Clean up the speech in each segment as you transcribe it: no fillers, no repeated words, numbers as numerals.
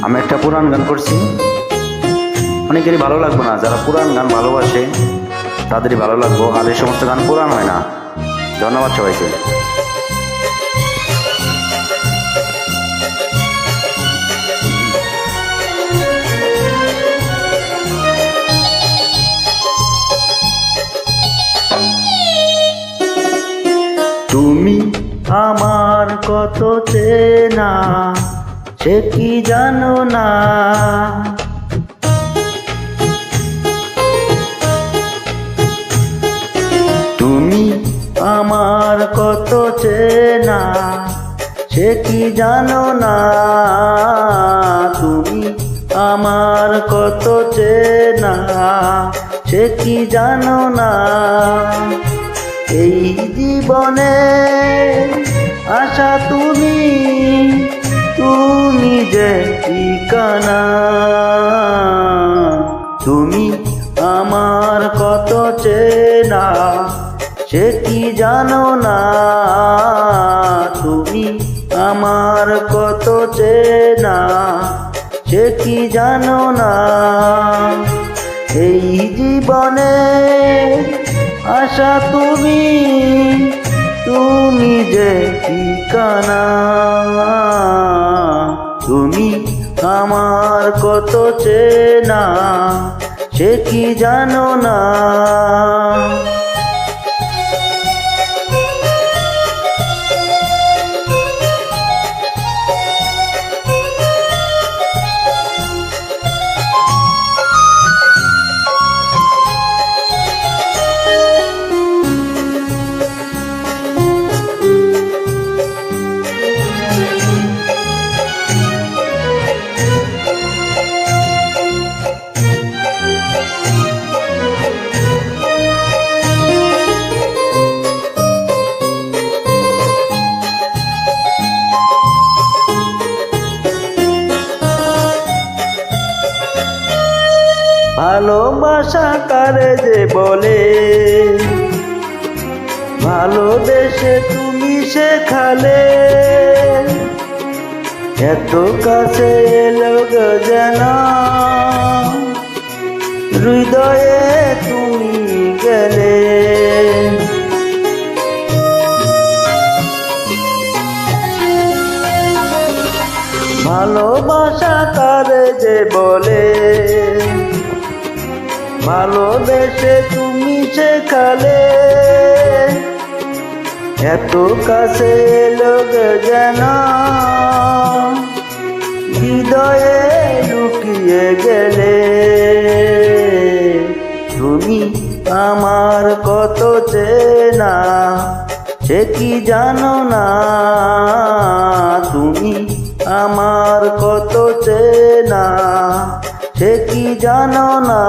আমি একটা পুরান গান করছি, অনেকেরই ভালো লাগবে না। যারা পুরান গান ভালোবাসে তাদেরই ভালো লাগবো, আর এই সমস্ত গান পুরান হয় না। ধন্যবাদ সবাইকে। তুমি আমার কত চেনা, সে কি জানো না? তুমি আমার কত চেনা, সে কি জানো না? তুমি আমার কত চেনা, সে কি জানো না? এই জীবনে আশা তুমি, তুমি যে ঠিকানা। তুমি আমার কত চেনা, সে কি জানো না? তুমি আমার কত চেনা, সে কি জানো না? এই জীবনে আশা তুমি, তুমি যে ঠিকানা। তুমি আমার কত চেনা, সে কি জানো না? ভালোবাসা কারে যে বলে, ভালোবেসে তুমি শেখালে। এত কাছে এলো যেন হৃদয়ে তুমি গেলে। ভালোবাসা কারে যে বলে, ভালোবেসে তুমি শেখালে। এত কাছে লোক যেন হৃদয়ে লুকিয়ে গেলে। তুমি আমার কত চেনা, সে কি জানো না? তুমি আমার কত চেনা, সে কি জানো না?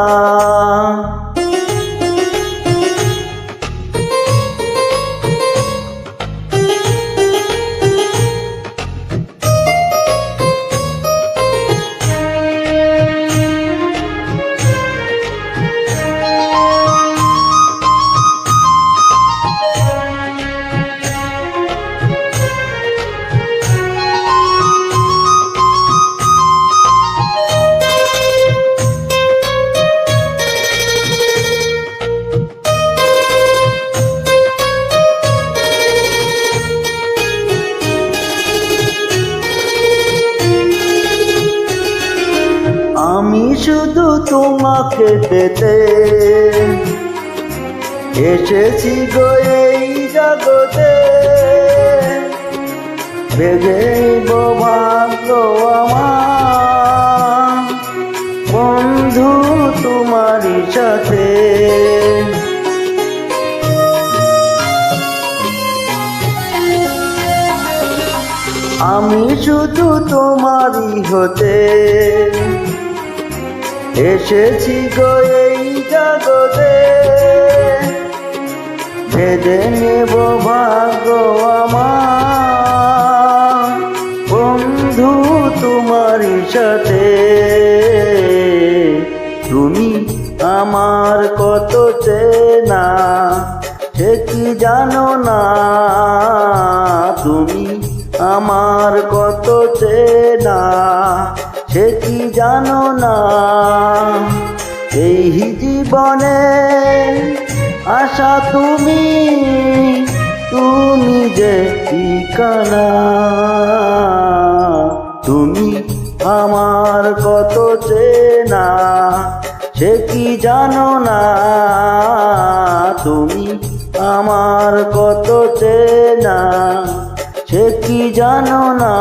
আমি শুধু তোমাকে পেতে এসেছি গো এই জগতে। বেঁধে নিব ভাগ্য আমার বন্ধু তোমারই সাথে। আমি শুধু তোমারই হতে এসেছি গো এই জগতে। বেঁধে নেব ভাগ্য আমার বন্ধু তোমারই সাথে। তুমি আমার কত চেনা, সে কি জানো না? তুমি আমার কত চেনা, সে কি জানো না, এই জীবনে আশা তুমি, তুমি যে ঠিকানা। তুমি আমার কত চেনা, সে কি জানো না, তুমি আমার কত চেনা, সে কি জানো না।